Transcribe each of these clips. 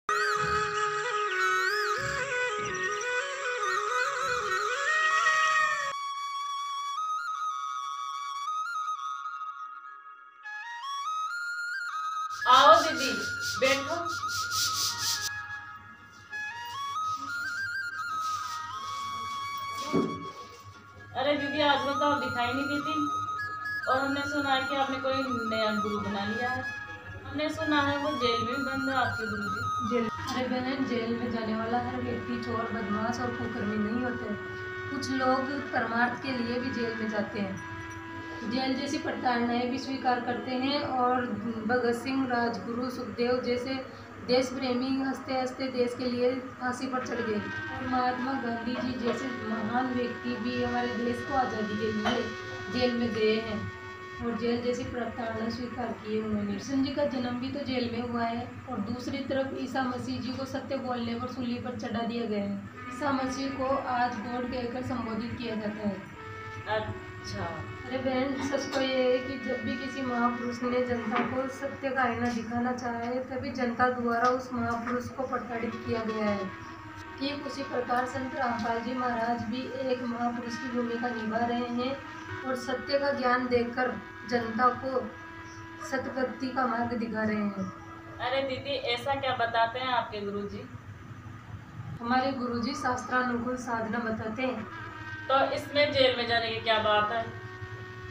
आओ दीदी, बैठो। अरे दीदी, आजकल तो आप दिखाई नहीं देती और हमने सुना है कि आपने कोई नया गुरु बना लिया है। हमने सुना है वो जेल में बंद है आपके गुरु जी। जेल? अरे बहन, जेल में जाने वाला हर व्यक्ति चोर, बदमाश और कुकर्मी नहीं होते। कुछ लोग परमार्थ के लिए भी जेल में जाते हैं, जेल जैसी प्रताड़नाएं भी स्वीकार करते हैं और भगत सिंह, राजगुरु, सुखदेव जैसे देश प्रेमी हंसते हंसते देश के लिए फांसी पर चढ़ गए। और महात्मा गांधी जी जैसे महान व्यक्ति भी हमारे देश को आज़ादी के लिए जेल में गए हैं और जेल जैसी प्रताड़ना स्वीकार की है उन्होंने। कृष्ण जी का जन्म भी तो जेल में हुआ है और दूसरी तरफ ईसा मसीह जी को सत्य बोलने पर सूली पर चढ़ा दिया गया है। ईसा मसीह को आज गॉड कहकर संबोधित किया जाता है। अच्छा। अरे बहन, सच तो ये है कि जब भी किसी महापुरुष ने जनता को सत्य का आईना दिखाना चाहा है, तभी जनता द्वारा उस महापुरुष को प्रताड़ित किया गया है। ठीक उसी प्रकार संत रामपाल जी महाराज भी एक महापुरुष की भूमिका निभा रहे हैं और सत्य का ज्ञान देकर जनता को सतभक्ति का मार्ग दिखा रहे हैं। अरे दीदी, ऐसा क्या बताते हैं आपके गुरुजी? हमारे गुरुजी शास्त्रानुकूल साधना बताते हैं। तो इसमें जेल में जाने की क्या बात है?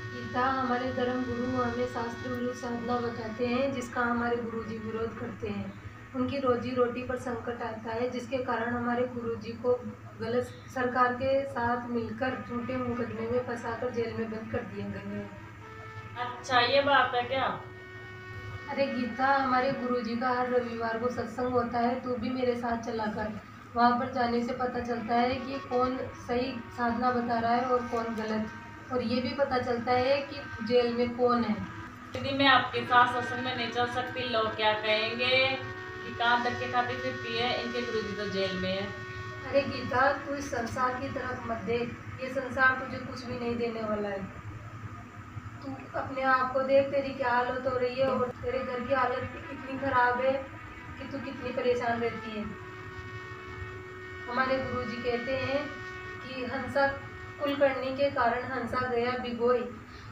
गीता, हमारे धर्म गुरु हमें शास्त्र विरुद्ध साधना बताते हैं जिसका हमारे गुरुजी विरोध करते हैं। उनकी रोजी रोटी पर संकट आता है जिसके कारण हमारे गुरुजी को गलत सरकार के साथ मिलकर झूठे मुकदमे में फंसाकर जेल में बंद कर दिया गया है। अच्छा, ये बात है क्या? अरे गीता, हमारे गुरुजी का हर रविवार को सत्संग होता है, तू भी मेरे साथ चला कर। वहाँ पर जाने से पता चलता है कि कौन सही साधना बता रहा है और कौन गलत, और ये भी पता चलता है कि जेल में कौन है। दीदी, मैं आपके साथ सत्संग में नहीं चल सकती, लोग क्या कहेंगे कि कहाँ तक के खाती फिरती है, इनके गुरुजी तो जेल में है। अरे गीता, तू इस संसार की तरफ मत देख, ये संसार तुझे कुछ भी नहीं देने वाला है। तू अपने आप को देख, तेरी क्या हालत हो रही है और तेरे घर की हालत इतनी खराब है कि तू कितनी परेशान रहती है। हमारे गुरुजी कहते हैं कि हंसा कुलकर्णी के कारण हंसा गया भिगोई,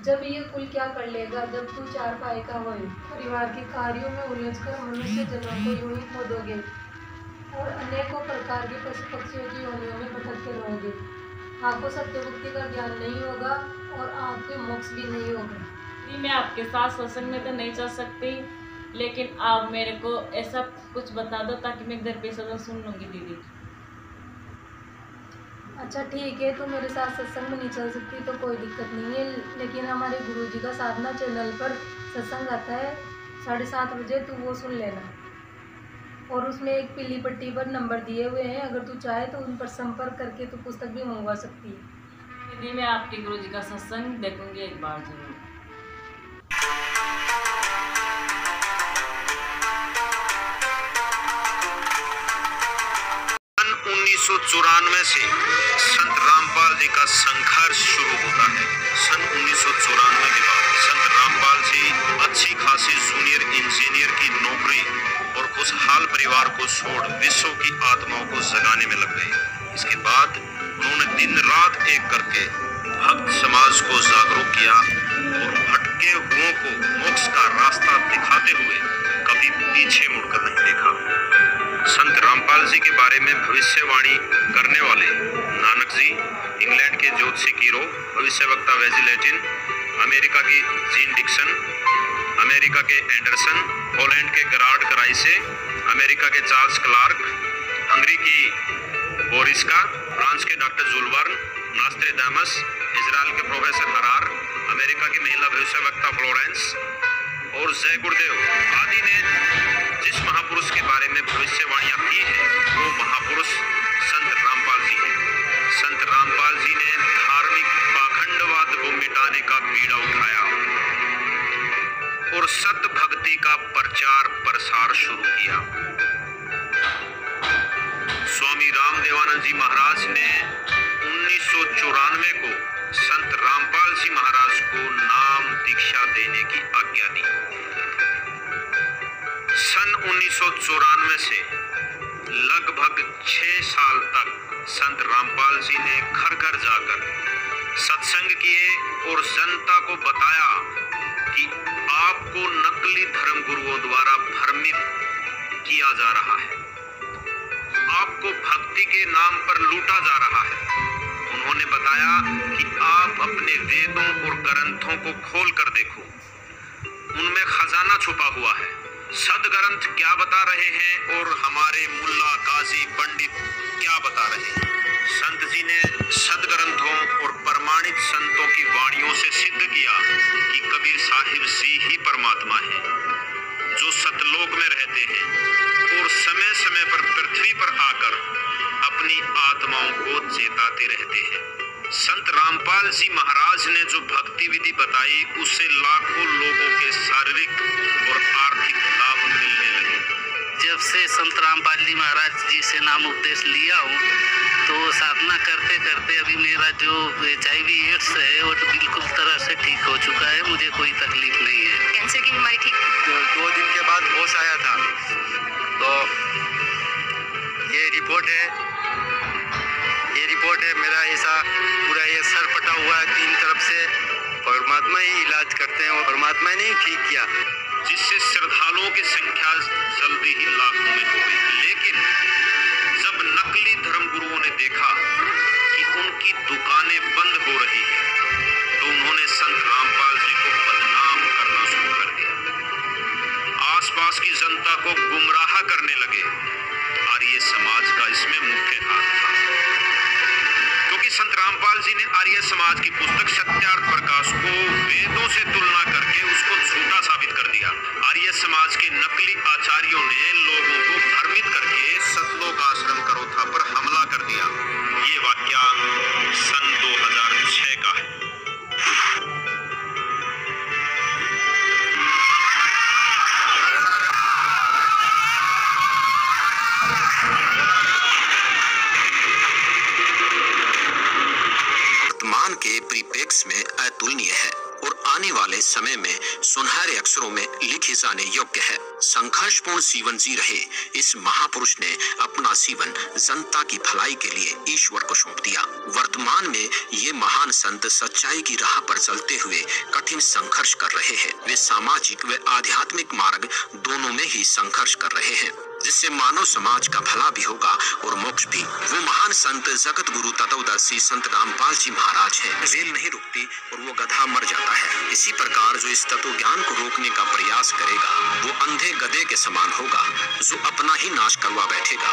जब ये कुल क्या कर लेगा जब तू चार पाए का होए। परिवार के कार्यों में उलझकर मनुष्य जन्मों को यूं ही खो दोगे और अनेकों प्रकार के पशु पक्षियों की योनियों में भटकते रहोगे। आपको सत्यमुक्ति का ज्ञान नहीं होगा और आपके मोक्ष भी नहीं होगा। जी, मैं आपके साथ सत्संग में तो नहीं चल सकती, लेकिन आप मेरे को ऐसा कुछ बता दो ताकि मैं घर पे सत्संग सुन लूँगी दीदी। अच्छा ठीक है, तो मेरे साथ सत्संग में नहीं चल सकती तो कोई दिक्कत नहीं है, लेकिन हमारे गुरुजी का साधना चैनल पर सत्संग आता है 7:30 बजे, तो वो सुन लेना। और उसमें एक पीली पट्टी पर नंबर दिए हुए हैं, अगर तू चाहे तो उन पर संपर्क करके तू पुस्तक भी मंगवा सकती है। दीदी, मैं आपके गुरुजी का सत्संग देखूंगी एक बार जरूर। 1994 से संत रामपाल जी का संघर्ष शुरू होता है। सन 1994 के बाद संत रामपाल जी अच्छी खासी जूनियर इंजीनियर की नौकरी और खुशहाल परिवार को छोड़ विश्व की आत्माओं को जगाने में लग गए। इसके बाद उन्होंने दिन रात एक करके भक्त समाज को जागरूक किया और भटके हुओं को मोक्ष का रास्ता दिखाते हुए कभी पीछे मुड़कर नहीं देखा। संत रामपाल जी के बारे में भविष्यवाणी करने वाले नानक जी, इंग्लैंड के ज्योतिषी कीरो, भविष्यवक्ता वेजिलेटिन, अमेरिका की जीन डिक्सन, अमेरिका के एंडरसन, पोलैंड के गरार्ड कराइसे, अमेरिका के चार्ल्स क्लार्क, हंगरी की बोरिस्का, फ्रांस के डॉक्टर जुलवर्न, नास्ट्रेडामस, इजराइल के प्रोफेसर हरार, अमेरिका की महिला भविष्यवक्ता फ्लोरेंस और जय गुरुदेव आदि ने जिस महापुरुष के बारे में भविष्यवाणियां की है वो महापुरुष संत रामपाल जी हैं। संत रामपाल जी ने धार्मिक पाखंडवाद को मिटाने का बीड़ा उठाया और सत भक्ति का प्रचार प्रसार शुरू किया। स्वामी रामदेवानंद जी महाराज ने 1994 को संत रामपाल जी महाराज को नाम दीक्षा देने की आज्ञा दी। सन 1994 से संत रामपाल जी ने घर घर जाकर सत्संग किए और जनता को बताया कि आपको नकली धर्मगुरुओं द्वारा भ्रमित किया जा रहा है, आपको भक्ति के नाम पर लूटा जा रहा है। उन्होंने बताया कि आप अपने वेदों और ग्रंथों को खोल कर देखो, उनमें खजाना छुपा हुआ है। सदग्रंथ क्या बता रहे हैं और हमारे मुल्ला काजी पंडित क्या बता रहे हैं। संत जी ने सदग्रंथों और प्रमाणित संतों की वाणियों से सिद्ध किया कि कबीर साहिब जी ही परमात्मा है, जो सतलोक में रहते हैं और समय समय पर पृथ्वी पर आकर अपनी आत्माओं को चेताते रहते हैं। संत रामपाल जी महाराज ने जो भक्ति विधि बताई, उससे लाखों लोगों के शारीरिक और आर्थिक लाभ मिलने लगे। जब से संत रामपाल जी महाराज जी से नाम उपदेश लिया हूँ, तो साधना करते करते अभी मेरा जो HIV एड्स है वो तो बिल्कुल तरह से ठीक हो चुका है, मुझे कोई तकलीफ नहीं है। कैंसर की बीमारी ठीक 2 दिन के बाद होश आया था, तो ये रिपोर्ट है मेरा। ऐसा पूरा ये सर फटा हुआ है 3 तरफ से, परमात्मा ही इलाज करते हैं और परमात्मा ने ही ठीक किया, जिससे श्रद्धालुओं की संख्या जल्दी ही लाखों में हो गई। लेकिन जब नकली धर्मगुरुओं ने देखा कि उनकी दुकानें बंद हो रही हैं, तो उन्होंने संत रामपाल जी को बदनाम करना शुरू कर दिया। आसपास की जनता को गुमराह करने लगे। आर्य समाज का इसमें मुख्य हाथ था, क्योंकि संत रामपाल जी ने आर्य समाज की पुस्तक सत्यार्थ प्रकाश को वेदों से तुलना करके उसको झूठा साबित कर दिया। आर्य समाज के नकली आचार्यों ने लोगों को भ्रमित करके सतलोक आश्रम करोथा पर हमला कर दिया। ये वाकया सन 2006 का है। वर्तमान के परिप्रेक्ष्य में अतुलनीय है और आने वाले समय में सुनहरे अक्षरों में लिखे जाने योग्य है। संघर्षपूर्ण जीवन जी रहे इस महापुरुष ने अपना जीवन जनता की भलाई के लिए ईश्वर को सौंप दिया। वर्तमान में ये महान संत सच्चाई की राह पर चलते हुए कठिन संघर्ष कर रहे हैं। वे सामाजिक व आध्यात्मिक मार्ग दोनों में ही संघर्ष कर रहे हैं, जिससे मानव समाज का भला भी होगा और मोक्ष भी। वो महान संत जगत गुरु तत्वदर्शी संत रामपाल जी महाराज हैं। रेल नहीं रुकती और वो गधा मर जाता है। इसी प्रकार जो इस तत्व ज्ञान को रोकने का प्रयास करेगा, वो अंधे गधे के समान होगा, जो अपना ही नाश करवा बैठेगा।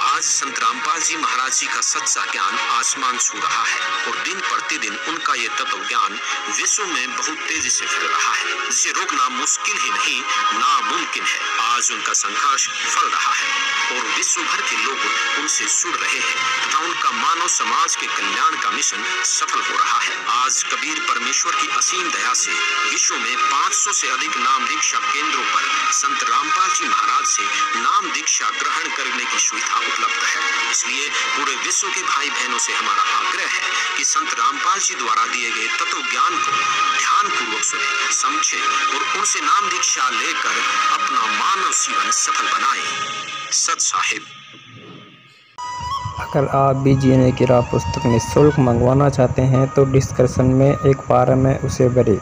आज संत रामपाल जी महाराज जी का सच्चा ज्ञान आसमान छू रहा है और दिन प्रतिदिन उनका ये तत्व ज्ञान विश्व में बहुत तेजी से फैल रहा है, जिसे रोकना मुश्किल ही नहीं नामुमकिन है। आज उनका संघर्ष फल रहा है और विश्व भर के लोग उनसे जुड़ रहे हैं तथा उनका मानव समाज के कल्याण का मिशन सफल हो रहा है। आज कबीर परमेश्वर की असीम दया से विश्व में 500 से अधिक नाम दीक्षा केंद्रों पर संत रामपाल जी महाराज से नाम दीक्षा ग्रहण करने की सुविधा उपलब्ध है। इसलिए पूरे विश्व के भाई बहनों से हमारा आग्रह है कि संत रामपाल जी द्वारा दिए गए तत्व ज्ञान को ध्यान पूर्वक सुने, समझे और उनसे नाम दीक्षा लेकर अपना मानव जीवन सफल बनाए। सत साहिब। अगर आप भी जीने की राह पुस्तक निःशुल्क मंगवाना चाहते हैं तो डिस्क्रिप्शन में एक बार में उसे भरें।